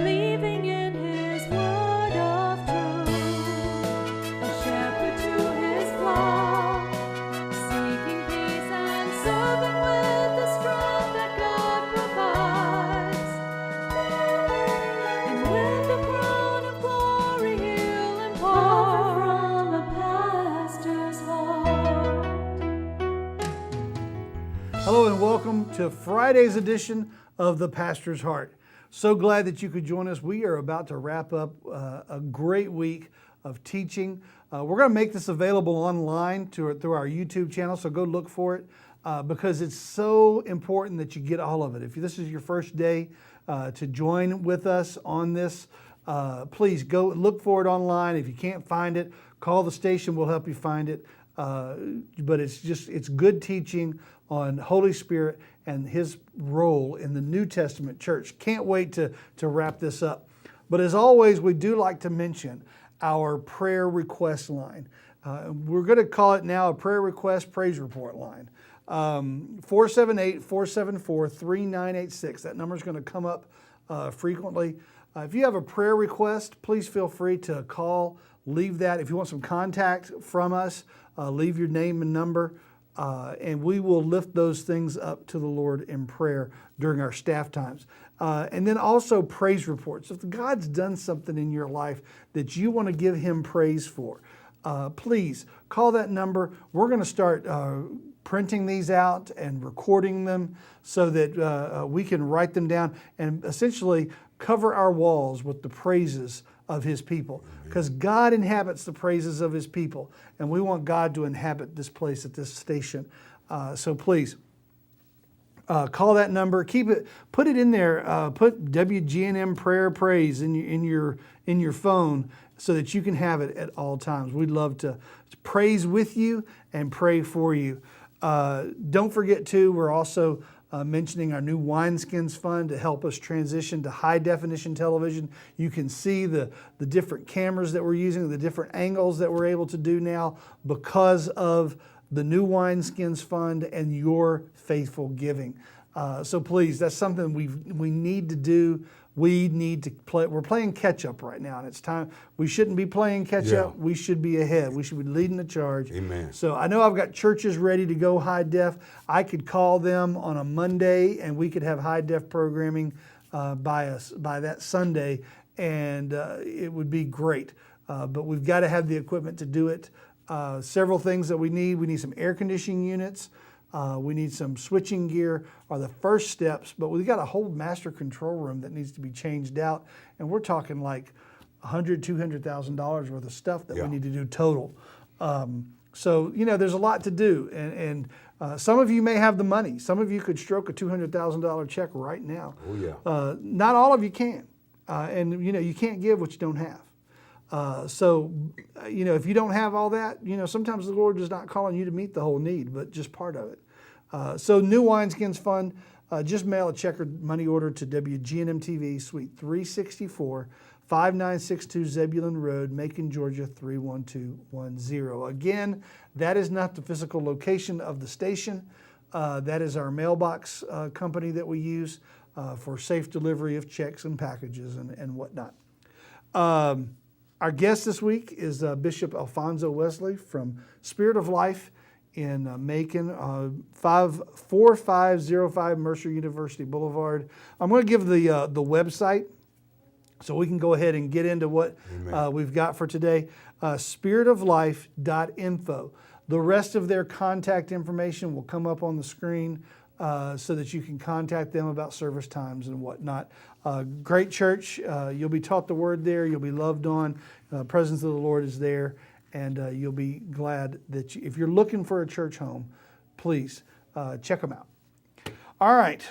believing in His word of truth, a shepherd to His flock, seeking peace and serving with the strength that God provides. And with the crown of glory He'll impart from a pastor's heart. Hello and welcome to Friday's edition of The Pastor's Heart. So glad that you could join us. We are about to wrap up a great week of teaching. We're going to make this available online through our YouTube channel, so go look for it because it's so important that you get all of it. If this is your first day to join with us on this, please go look for it online. If you can't find it, call the station. We'll help you find it. But it's good teaching on Holy Spirit and His role in the New Testament church. Can't wait to wrap this up. But as always, we do like to mention our prayer request line. We're going to call it now a prayer request praise report line. 478-474-3986. That number is going to come up frequently. If you have a prayer request, please feel free to call, leave that. If you want some contact from us, leave your name and number. And we will lift those things up to the Lord in prayer during our staff times. And then also praise reports. If God's done something in your life that you want to give Him praise for, please call that number. We're going to start printing these out and recording them so that we can write them down and essentially cover our walls with the praises of His people, because God inhabits the praises of His people, and we want God to inhabit this place at this station. So please call that number. Keep it. Put it in there. Put WGNM prayer praise in your phone so that you can have it at all times. We'd love to praise with you and pray for you. Don't forget too, we're also mentioning our new Wineskins Fund to help us transition to high definition television. You can see the different cameras that we're using, the different angles that we're able to do now because of the new Wineskins Fund and your faithful giving. So please, that's something we need to do. We need to play. We're playing catch up right now, and it's time. We shouldn't be playing catch up. We should be ahead. We should be leading the charge. Amen. So I know I've got churches ready to go high def. I could call them on a Monday, and we could have high def programming by that Sunday, and it would be great. But we've got to have the equipment to do it. Several things that we need. We need some air conditioning units. We need some switching gear are the first steps, but we've got a whole master control room that needs to be changed out. And we're talking like $100,000, $200,000 worth of stuff that we need to do total. So, there's a lot to do. And some of you may have the money. Some of you could stroke a $200,000 check right now. Oh, yeah. Not all of you can. And, you can't give what you don't have. So, if you don't have all that, sometimes the Lord is not calling you to meet the whole need, but just part of it. So New Wineskins Fund, just mail a check or money order to WGNM TV, Suite 364, 5962 Zebulon Road, Macon, Georgia 31210. Again, that is not the physical location of the station. That is our mailbox company that we use for safe delivery of checks and packages and whatnot. Our guest this week is Bishop Alfonso Wesley from Spirit of Life in Macon, 4505 Mercer University Boulevard. I'm going to give the website so we can go ahead and get into what we've got for today. Spiritoflife.info. The rest of their contact information will come up on the screen so that you can contact them about service times and whatnot. Great church. You'll be taught the word there. You'll be loved on. The presence of the Lord is there. And you'll be glad that if you're looking for a church home, please check them out. All right.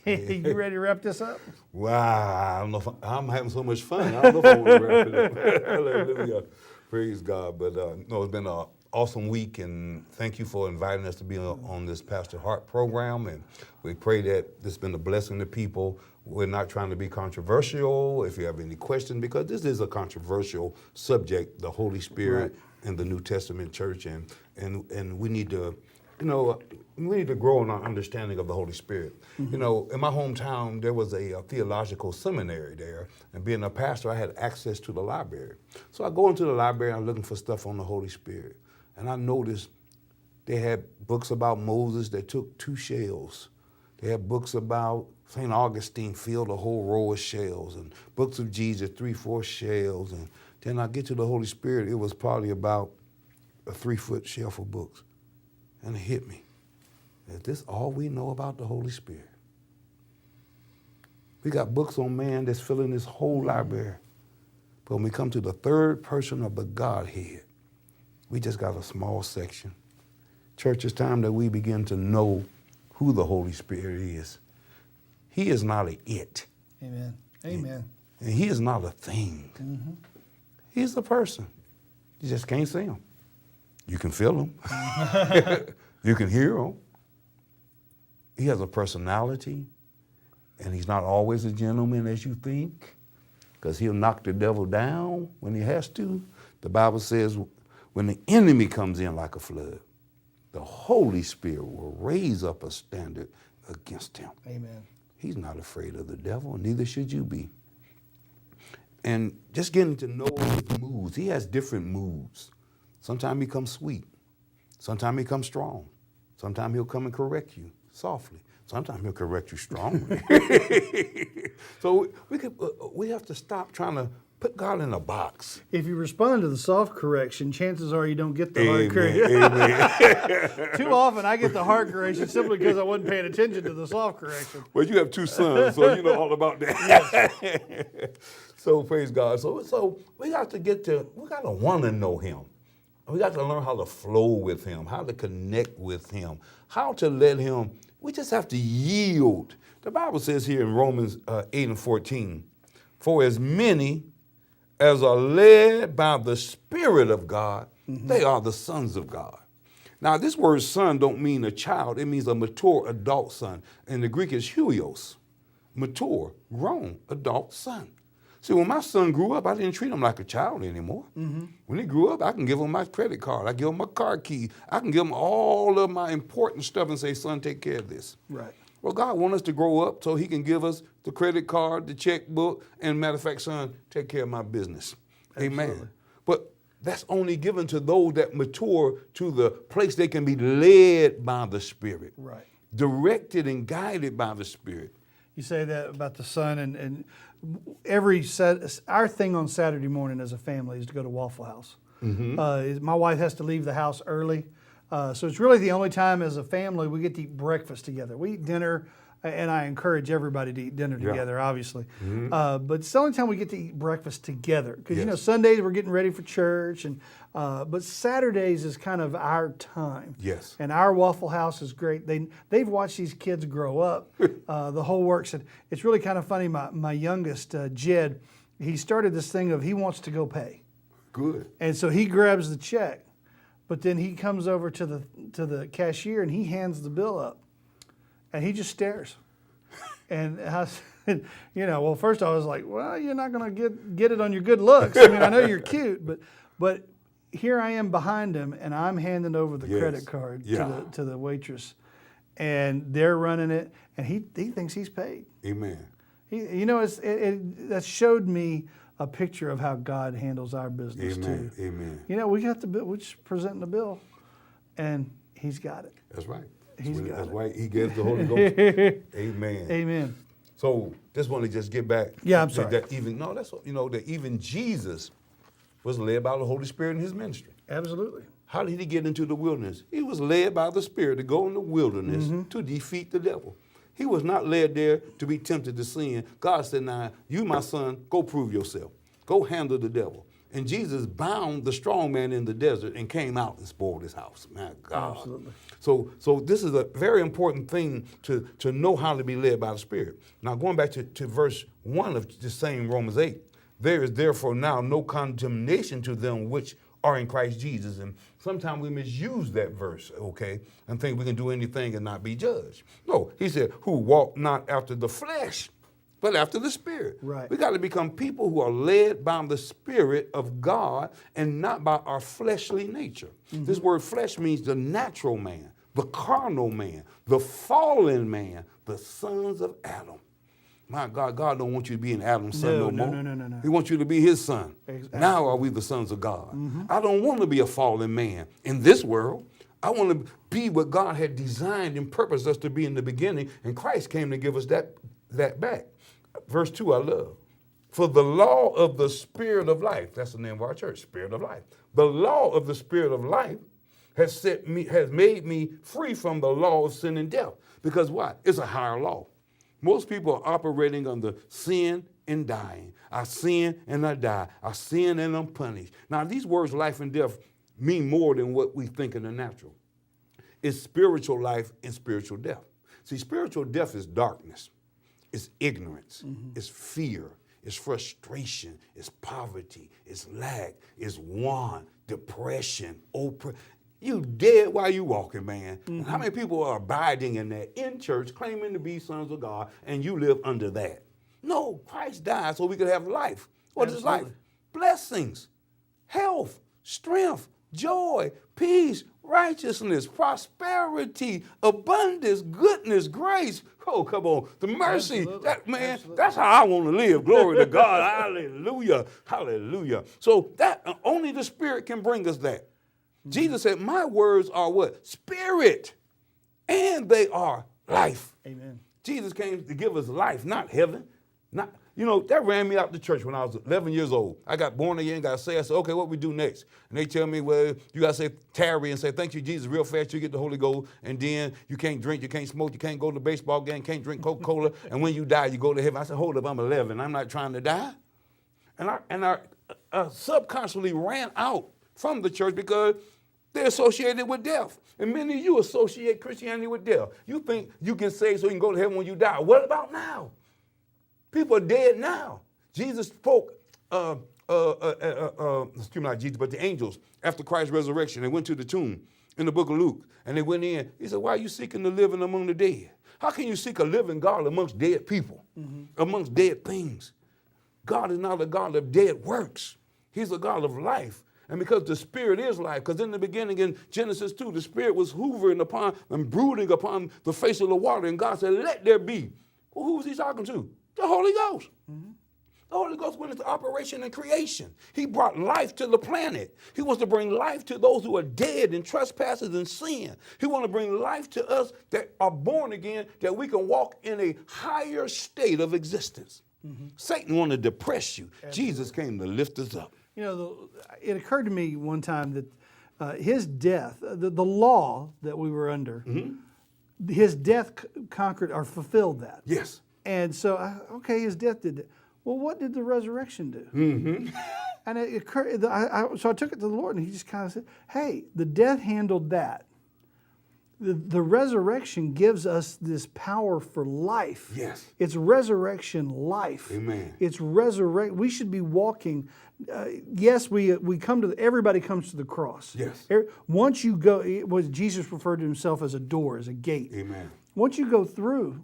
You ready to wrap this up? Wow, I don't know if I'm having so much fun. I don't know if I want to wrap it up. Hallelujah. Praise God. But no, it's been an awesome week, and thank you for inviting us to be on this Pastor Hart program. And we pray that this has been a blessing to people. We're not trying to be controversial. If you have any questions, because this is a controversial subject, the Holy Spirit and the New Testament church, and we need to you know, we need to grow in our understanding of the Holy Spirit. You know, in my hometown, there was a theological seminary there, and being a pastor, I had access to the library. So I go into the library, I'm looking for stuff on the Holy Spirit, and I noticed they had books about Moses that took 2 shells. They had books about St. Augustine filled a whole row of shells, and books of Jesus, 3-4 shells. And then I get to the Holy Spirit, it was probably about a 3-foot shelf of books. And it hit me. Is this all we know about the Holy Spirit? We got books on man that's filling this whole library. But when we come to the third person of the Godhead, we just got a small section. Church, it's time that we begin to know who the Holy Spirit is. He is not a it. Amen. Amen. And he is not a thing. Mm-hmm. He's a person. You just can't see him. You can feel him. You can hear him. He has a personality, and he's not always a gentleman as you think, because he'll knock the devil down when he has to. The Bible says when the enemy comes in like a flood, the Holy Spirit will raise up a standard against him. Amen. He's not afraid of the devil, and neither should you be. And just getting to know his moods. He has different moods. Sometimes he comes sweet. Sometimes he comes strong. Sometimes he'll come and correct you softly. Sometimes he'll correct you strongly. So we have to stop trying to put God in a box. If you respond to the soft correction, chances are you don't get the hard correction. Amen. Too often I get the hard correction simply because I wasn't paying attention to the soft correction. Well, you have 2 sons, so you know all about that. So praise God. So we got to want to know him. We got to learn how to flow with him, how to connect with him, how to let him. We just have to yield. The Bible says here in Romans 8:14, for as many as are led by the Spirit of God, they are the sons of God. Now, this word son don't mean a child. It means a mature adult son. In the Greek, it's huios, mature, grown, adult son. See, when my son grew up, I didn't treat him like a child anymore. When he grew up, I can give him my credit card. I give him my car key. I can give him all of my important stuff and say, son, take care of this. Right. Well, God wants us to grow up so he can give us the credit card, the checkbook, and matter of fact, son, take care of my business. Absolutely. Amen. But that's only given to those that mature to the place they can be led by the Spirit. Right. Directed and guided by the Spirit. You say that about the son, and our thing on Saturday morning as a family is to go to Waffle House. My wife has to leave the house early, so it's really the only time as a family we get to eat breakfast together. We eat dinner, and I encourage everybody to eat dinner together, obviously. But it's the only time we get to eat breakfast together because you know Sundays we're getting ready for church, and but Saturdays is kind of our time. Yes. And our Waffle House is great. They've watched these kids grow up. The whole works. And it's really kind of funny. My youngest, Jed, he started this thing of he wants to go pay. Good. And so he grabs the check, but then he comes over to the cashier and he hands the bill up, and he just stares. And I said, you know, well, first I was like, well, you're not going to get it on your good looks. I mean, I know you're cute, but here I am behind him, and I'm handing over the credit card to the waitress, and they're running it, and he thinks he's paid. Amen. That showed me a picture of how God handles our business Amen. too. Amen. You know, we got the bill, we're just presenting the bill, and he's got it. That's right. That's why he gave the Holy Ghost. Amen. Amen. So just want to just get back. Yeah, I'm sorry. That even Jesus was led by the Holy Spirit in his ministry. Absolutely. How did he get into the wilderness? He was led by the Spirit to go in the wilderness to defeat the devil. He was not led there to be tempted to sin. God said, now, you, my son, go prove yourself. Go handle the devil. And Jesus bound the strong man in the desert and came out and spoiled his house. My God. Absolutely. So this is a very important thing to know how to be led by the Spirit. Now, going back to verse 1 of the same Romans 8, there is therefore now no condemnation to them which are in Christ Jesus. And sometimes we misuse that verse, okay, and think we can do anything and not be judged. No, he said, who walk not after the flesh, but after the Spirit. Right. We got to become people who are led by the Spirit of God and not by our fleshly nature. This word flesh means the natural man, the carnal man, the fallen man, the sons of Adam. My God, God don't want you to be an Adam's son no more. No. He wants you to be his son. Exactly. Now are we the sons of God. I don't want to be a fallen man in this world. I want to be what God had designed and purposed us to be in the beginning, and Christ came to give us that back. Verse 2 I love. For the law of the Spirit of life, that's the name of our church, Spirit of life. The law of the Spirit of life has made me free from the law of sin and death. Because why? It's a higher law. Most people are operating under sin and dying. I sin and I die. I sin and I'm punished. Now, these words, life and death, mean more than what we think in the natural. It's spiritual life and spiritual death. See, spiritual death is darkness. It's ignorance. It's fear. It's frustration. It's poverty. It's lack. It's want, depression, oppression. You dead while you walking, man. How many people are abiding in that in church, claiming to be sons of God, and you live under that? No, Christ died so we could have life. What is life? Blessings, health, strength, joy, peace, righteousness, prosperity, abundance, goodness, grace. Oh, come on. The mercy. That, man, that's how I want to live. Glory to God. Hallelujah. Hallelujah. So that only the Spirit can bring us that. Jesus said, my words are what? Spirit. And they are life. Amen. Jesus came to give us life, not heaven. Not, you know, that ran me out the church when I was 11 years old. I got born again, got saved. I said, okay, what we do next? And they tell me, well, you got to say tarry and say, thank you, Jesus, real fast. You get the Holy Ghost. And then you can't drink, you can't smoke, you can't go to the baseball game, can't drink Coca-Cola. And when you die, you go to heaven. I said, hold up, I'm 11. I'm not trying to die. And I subconsciously ran out from the church because they're associated with death. And many of you associate Christianity with death. You think you get saved so you can go to heaven when you die. What about now? People are dead now. Jesus spoke, excuse me, not Jesus, but the angels after Christ's resurrection. They went to the tomb in the book of Luke, and they went in. He said, why are you seeking the living among the dead? How can you seek a living God amongst dead people, amongst dead things? God is not a God of dead works. He's a God of life. And because the Spirit is life, because in the beginning in Genesis 2, the Spirit was hovering upon and brooding upon the face of the water. And God said, let there be. Well, who was he talking to? The Holy Ghost. The Holy Ghost went into operation and creation. He brought life to the planet. He wants to bring life to those who are dead in trespasses and sin. He wants to bring life to us that are born again, that we can walk in a higher state of existence. Satan wanted to depress you. Absolutely. Jesus came to lift us up. You know, it occurred to me one time that his death, the law that we were under, his death conquered or fulfilled that. Yes. And so, okay, his death did that. Well, what did the resurrection do? And it occurred, so I took it to the Lord, and he just kind of said, hey, the death handled that. The resurrection gives us this power for life. Yes. It's resurrection life. Amen. It's we should be walking. Yes, we come to everybody comes to the cross. Yes. Once you go, Jesus referred to himself as a door, as a gate. Amen. Once you go through,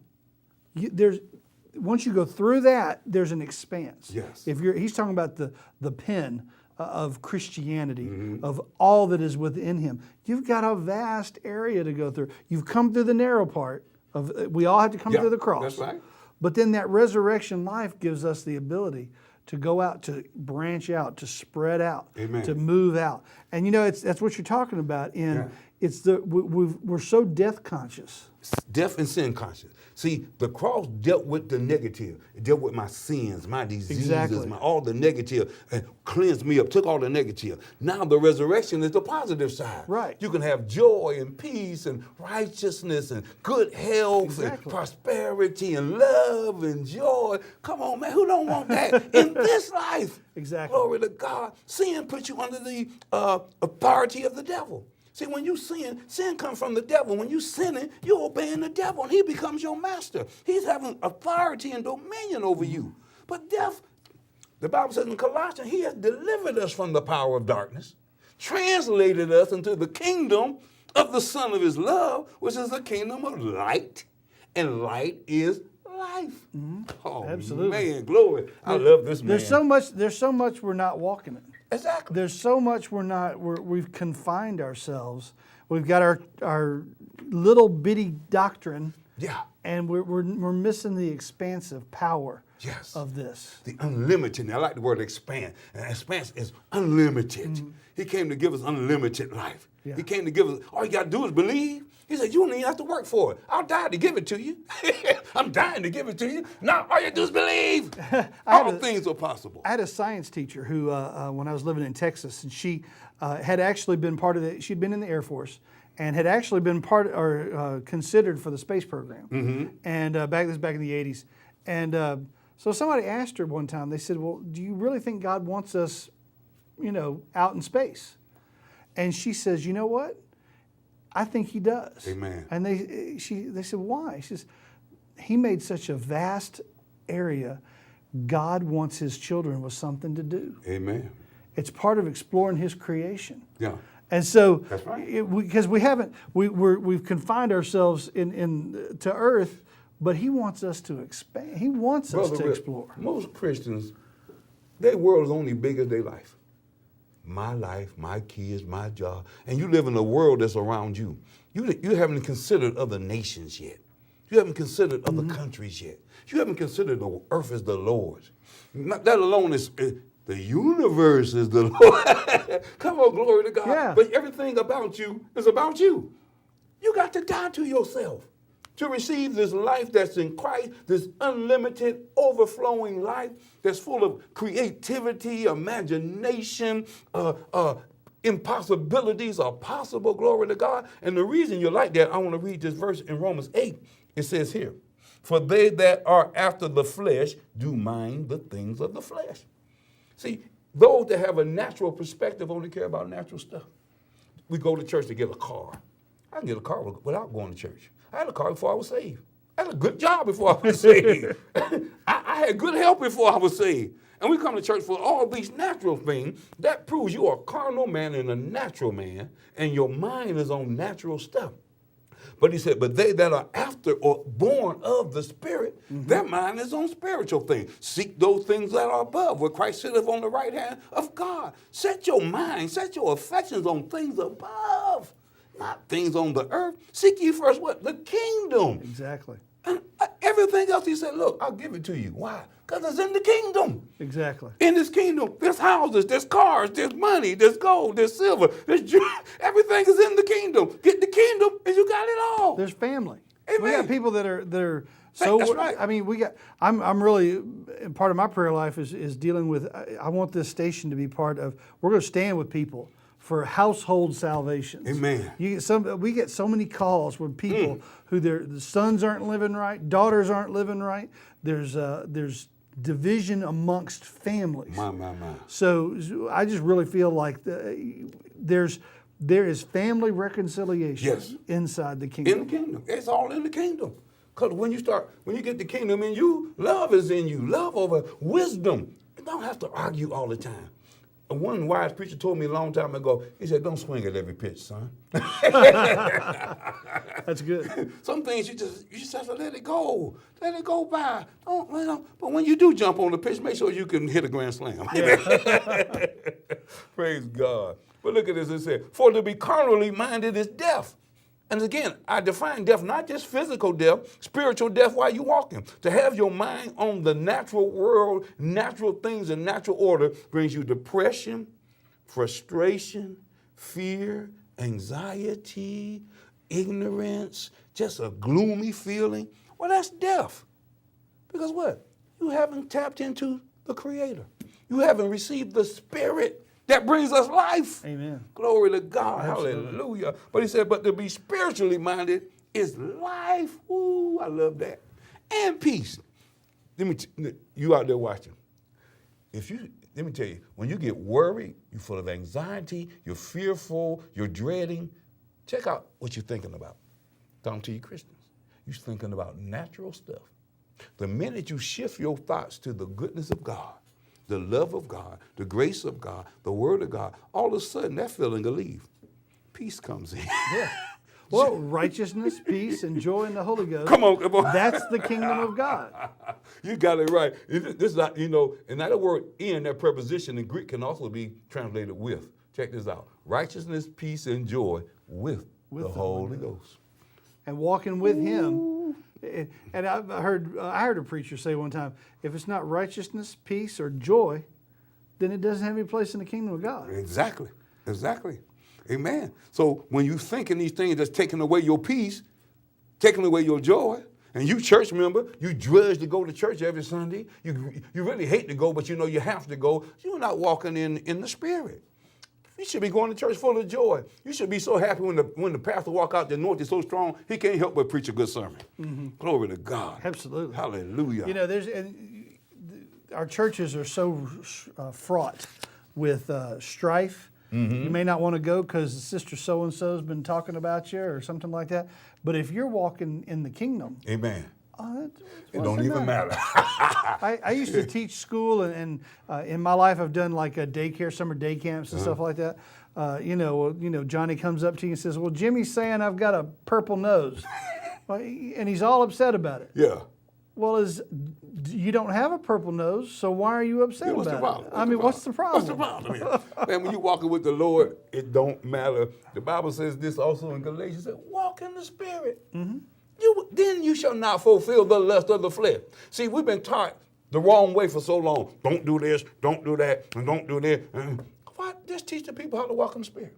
once you go through that, there's an expanse. Yes. He's talking about the pen of Christianity, of all that is within him. You've got a vast area to go through. You've come through the narrow part of. We all have to come through the cross. That's right. But then that resurrection life gives us the ability to go out, to branch out, to spread out, Amen. to move out. And you know, that's what you're talking about. We're so death conscious. Death and sin conscious. See, the cross dealt with the negative. It dealt with my sins, my diseases, Exactly. all the negative, and cleansed me up, took all the negative. Now the resurrection is the positive side. Right. You can have joy and peace and righteousness and good health Exactly. and prosperity and love and joy. Come on, man, who don't want that in this life? Exactly. Glory to God. Sin puts you under the authority of the devil. See, when you sin comes from the devil. When you sinning, you're obeying the devil, and he becomes your master. He's having authority and dominion over you. But death, the Bible says in Colossians, he has delivered us from the power of darkness, translated us into the kingdom of the Son of his love, which is the kingdom of light, and light is life. Oh, Absolutely. man, glory. I love this man. There's so much we're not walking in. Exactly. There's so much we've confined ourselves. we've got our little bitty doctrine, Yeah. and we're missing the expansive power Yes. of this. The unlimited. I like the word expand. And expanse is unlimited. He came to give us unlimited life. Yeah. He came to give us, all you got to do is believe. He said, you don't even have to work for it. I'll die to give it to you. I'm dying to give it to you. Now all you do is believe. All things are possible. I had a science teacher who, when I was living in Texas, and she had actually been part of the, she'd been in the Air Force, and had actually been part or considered for the space program. And back in the 80s. And so somebody asked her one time, they said, well, do you really think God wants us, out in space? And she says, you know what? I think he does. Amen. And they said, why? She says, he made such a vast area. God wants his children with something to do. Amen. It's part of exploring his creation. Yeah. And so, That's right. because we've confined ourselves to earth, but he wants us to expand. He wants us Brother to Rick, explore. Most Christians, their world is only big as their life. My life, my kids, my job. And you live in a world that's around you. You haven't considered other nations yet. You haven't considered other countries yet. You haven't considered the earth is the Lord's. Not that alone is the universe is the Lord. Come on, glory to God. Yeah. But everything about you is about you. You got to die to yourself to receive this life that's in Christ, this unlimited, overflowing life that's full of creativity, imagination, impossibilities are possible, glory to God. And the reason you're like that, I want to read this verse in Romans 8. It says here, for they that are after the flesh do mind the things of the flesh. See, those that have a natural perspective only care about natural stuff. We go to church to get a car. I can get a car without going to church. I had a car before I was saved. I had a good job before I was saved. I had good health before I was saved. And we come to church for all these natural things. That proves you are a carnal man and a natural man, and your mind is on natural stuff. But he said, but they that are after or born of the Spirit, their mind is on spiritual things. Seek those things that are above, where Christ sitteth on the right hand of God. Set your mind, set your affections on things above, not things on the earth. Seek ye first what? The kingdom. Exactly. And everything else he said, look, I'll give it to you. Why? Because it's in the kingdom. Exactly. In this kingdom, there's houses, there's cars, there's money, there's gold, there's silver, there's jewelry. Everything is in the kingdom. Get the kingdom and you got it all. There's family. Amen. We got people that are so. That's right. I mean, I'm really, part of my prayer life is dealing with. I want this station to be part of. We're going to stand with people for household salvations. Amen. We get so many calls with people who the sons aren't living right, daughters aren't living right. There's division amongst families. My. So I just really feel like there is family reconciliation Yes. inside the kingdom. In the kingdom. It's all in the kingdom. Because when you get the kingdom in you, love is in you. Love over wisdom. You don't have to argue all the time. One wise preacher told me a long time ago, he said, don't swing at every pitch, son. That's good. Some things you just have to let it go. Let it go by. But when you do jump on the pitch, make sure you can hit a grand slam. Praise God. But look at this, it said, for to be carnally minded is death. And again, I define death, not just physical death, spiritual death while you're walking. To have your mind on the natural world, natural things in natural order brings you depression, frustration, fear, anxiety, ignorance, just a gloomy feeling. Well, that's death. Because what? You haven't tapped into the Creator. You haven't received the Spirit that brings us life. Amen. Glory to God. Absolutely. Hallelujah. But he said, but to be spiritually minded is life. Ooh, I love that. And peace. You out there watching. Let me tell you, when you get worried, you're full of anxiety, you're fearful, you're dreading, check out what you're thinking about. Talking to you Christians. You're thinking about natural stuff. The minute you shift your thoughts to the goodness of God, the love of God, the grace of God, the word of God, all of a sudden that feeling will leave. Peace comes in. Yeah. Well, righteousness, peace, and joy in the Holy Ghost. Come on. That's the kingdom of God. You got it right. This is not, and that word in, that preposition in Greek can also be translated with. Check this out. Righteousness, peace, and joy with with the Holy Ghost. and walking with Him. And I heard a preacher say one time, if it's not righteousness, peace, or joy, then it doesn't have any place in the kingdom of God. Exactly. Exactly. Amen. So when you thinking these things that's taking away your peace, taking away your joy, and you church member, you drudge to go to church every Sunday. You really hate to go, but you know you have to go. You're not walking in the Spirit. You should be going to church full of joy. You should be so happy when the pastor walk out, the anointing is so strong, he can't help but preach a good sermon. Glory to God. Absolutely. Hallelujah. You know, our churches are so fraught with strife. You may not want to go because Sister so-and-so has been talking about you or something like that. But if you're walking in the kingdom, Amen. it Don't even matter. I used to teach school, and in my life I've done like a daycare, summer day camps and stuff like that. Johnny comes up to you and says, "Well, Jimmy's saying I've got a purple nose," and he's all upset about it. Yeah. Well, you don't have a purple nose, so why are you upset What's the about problem? it? What's the problem? What's the problem? Man, when you're walking with the Lord, it don't matter. The Bible says this also in Galatians, it says, walk in the Spirit. Then you shall not fulfill the lust of the flesh. See, we've been taught the wrong way for so long. Don't do this, don't do that, and don't do this. Why? Just teach the people how to walk in the Spirit.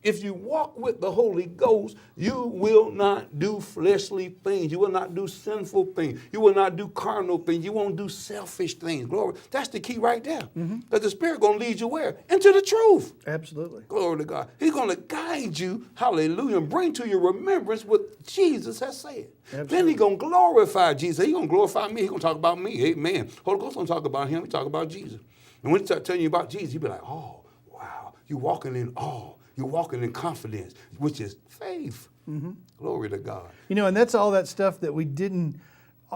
If you walk with the Holy Ghost, you will not do fleshly things. You will not do sinful things. You will not do carnal things. You won't do selfish things. Glory. That's the key right there. Because the Spirit going to lead you where? Into the truth. Absolutely. Glory to God. He's going to guide you, hallelujah, and bring to your remembrance what Jesus has said. Absolutely. Then he's going to glorify Jesus. He's going to glorify me. He's going to talk about me. Amen. Holy Ghost don't talk about him. He talk about Jesus. And when he start telling you about Jesus, you'll be like, oh, wow, you're walking in awe. You're walking in confidence, which is faith. Glory to God. You know, and that's all that stuff that we didn't.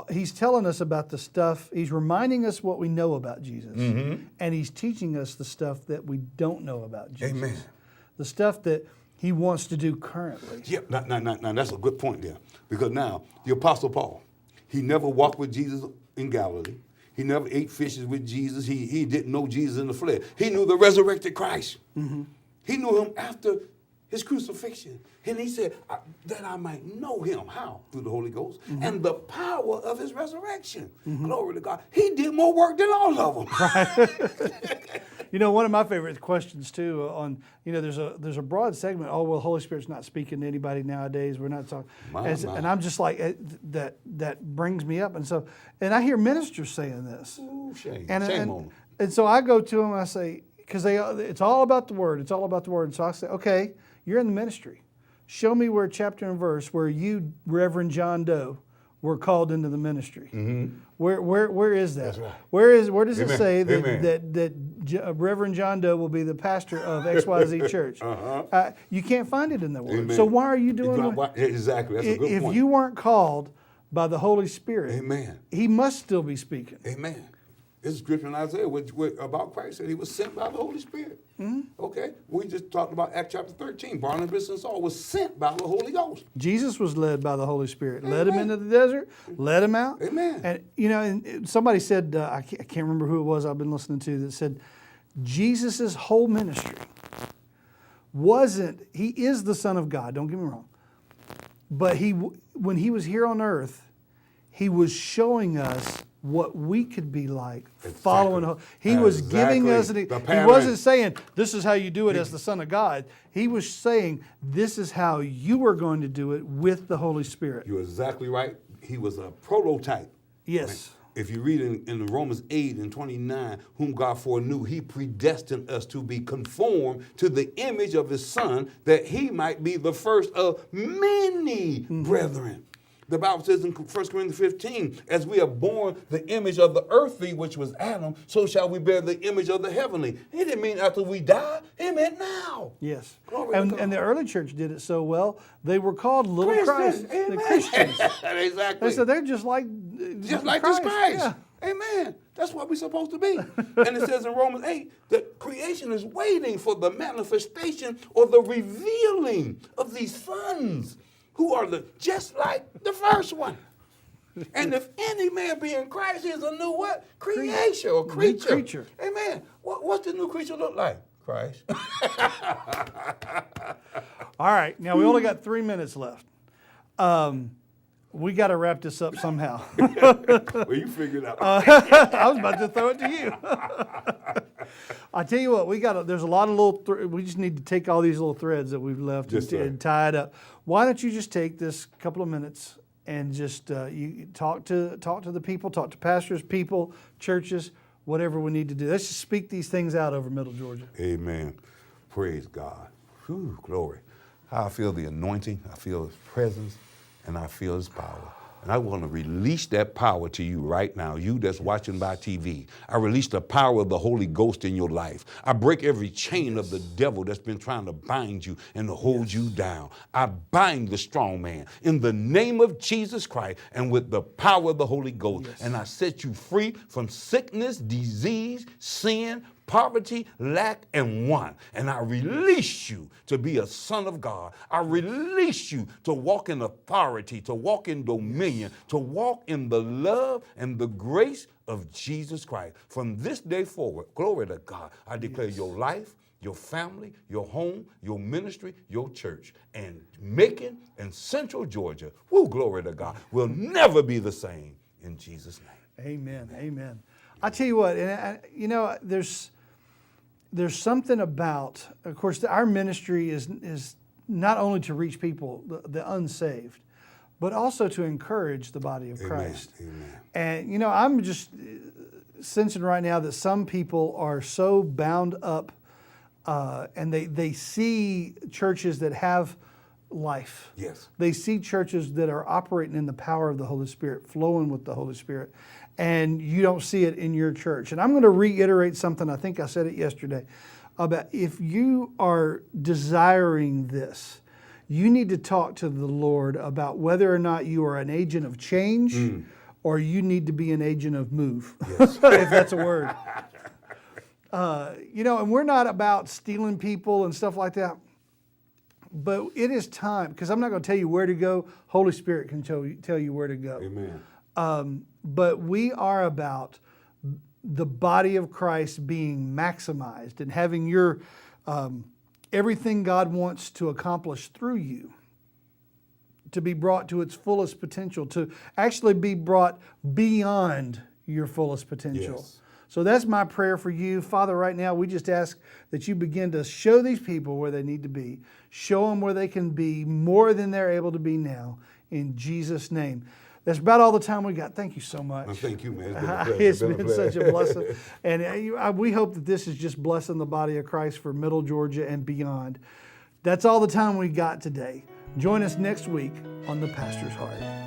He's telling us about the stuff. He's reminding us what we know about Jesus, and he's teaching us the stuff that we don't know about Jesus. Amen. The stuff that he wants to do currently. Yep. Now, that's a good point there. Because now, the Apostle Paul, he never walked with Jesus in Galilee. He never ate fishes with Jesus. He didn't know Jesus in the flesh. He knew the resurrected Christ. He knew him after his crucifixion. And he said, that I might know him. How? Through the Holy Ghost. And the power of his resurrection. Glory to God. He did more work than all of them. You know, one of my favorite questions too there's a broad segment. Oh, well, Holy Spirit's not speaking to anybody nowadays. We're not talking. And I'm just like, that brings me up. And I hear ministers saying this. Ooh, shame. And Shame on them. And so I go to them and I say, because it's all about the Word. It's all about the Word. And so I say, okay, you're in the ministry. Show me where chapter and verse where you, Reverend John Doe, were called into the ministry. Where is that? That's right. Where does it Amen. say Amen. that Reverend John Doe will be the pastor of XYZ Church? You can't find it in the Word. Amen. So why are you doing it? Exactly. That's a good If point. you weren't called by the Holy Spirit, Amen. He must still be speaking. Amen. It's a scripture in Isaiah about Christ that he was sent by the Holy Spirit. Okay? We just talked about Acts chapter 13. Barnabas and Saul was sent by the Holy Ghost. Jesus was led by the Holy Spirit. Led him into the desert, led him out. Amen. And, and somebody said, I can't remember who it was I've been listening to, that said, Jesus' whole ministry he is the Son of God, don't get me wrong. But when he was here on earth, he was showing us what we could be like following. He was giving us, he wasn't saying, this is how you do it as the Son of God. He was saying, this is how you are going to do it with the Holy Spirit. You're exactly right. He was a prototype. Yes. If you read in Romans 8:29, whom God foreknew, he predestined us to be conformed to the image of his Son, that he might be the first of many brethren. The Bible says in 1 Corinthians 15, as we have borne the image of the earthly, which was Adam, so shall we bear the image of the heavenly. He didn't mean after we die. He meant now. Yes. Glory to God. And the early church did it so well, they were called little Christ. Amen. The Christians. Exactly. They said they're just like Just like this Christ. Yeah. Amen. That's what we're supposed to be. And it says in Romans 8 that creation is waiting for the manifestation or the revealing of these sons who are just like the first one. And if any man be in Christ, he is a new what? Creation or creature. New creature. Amen. What's the new creature look like? Christ. All right, now we only got 3 minutes left. We got to wrap this up somehow. Well, you figured it out. I was about to throw it to you. I tell you what, there's a lot of little. We just need to take all these little threads that we've left Yes, sir. and tie it up. Why don't you just take this couple of minutes and just you talk to the people, talk to pastors, people, churches, whatever we need to do. Let's just speak these things out over Middle Georgia. Amen. Praise God. Whew, glory. I feel the anointing. I feel His presence. And I feel His power. And I want to release that power to you right now, you that's watching by TV. I release the power of the Holy Ghost in your life. I break every chain of the devil that's been trying to bind you and to hold you down. I bind the strong man in the name of Jesus Christ and with the power of the Holy Ghost. And I set you free from sickness, disease, sin, poverty, lack, and want. And I release you to be a son of God. I release you to walk in authority, to walk in dominion, to walk in the love and the grace of Jesus Christ. From this day forward, glory to God, I declare your life, your family, your home, your ministry, your church, and Macon and Central Georgia, woo, glory to God, will never be the same in Jesus' name. Amen. Amen. I tell you what, and there's something about, of course, our ministry is not only to reach people, the unsaved, but also to encourage the body of Christ. Amen. And, I'm just sensing right now that some people are so bound up and they see churches that have life. Yes. They see churches that are operating in the power of the Holy Spirit, flowing with the Holy Spirit, and you don't see it in your church. And I'm going to reiterate something, I think I said it yesterday, about if you are desiring this, you need to talk to the Lord about whether or not you are an agent of change or you need to be an agent of move, if that's a word. And we're not about stealing people and stuff like that. But it is time, because I'm not going to tell you where to go. Holy Spirit can tell you where to go. Amen. But we are about the body of Christ being maximized and having your everything God wants to accomplish through you to be brought to its fullest potential, to actually be brought beyond your fullest potential. Yes. So that's my prayer for you. Father, right now, we just ask that you begin to show these people where they need to be. Show them where they can be more than they're able to be now. In Jesus' name. That's about all the time we got. Thank you so much. Well, thank you, man. It's been such a blessing. And we hope that this is just blessing the body of Christ for Middle Georgia and beyond. That's all the time we got today. Join us next week on The Pastor's Heart.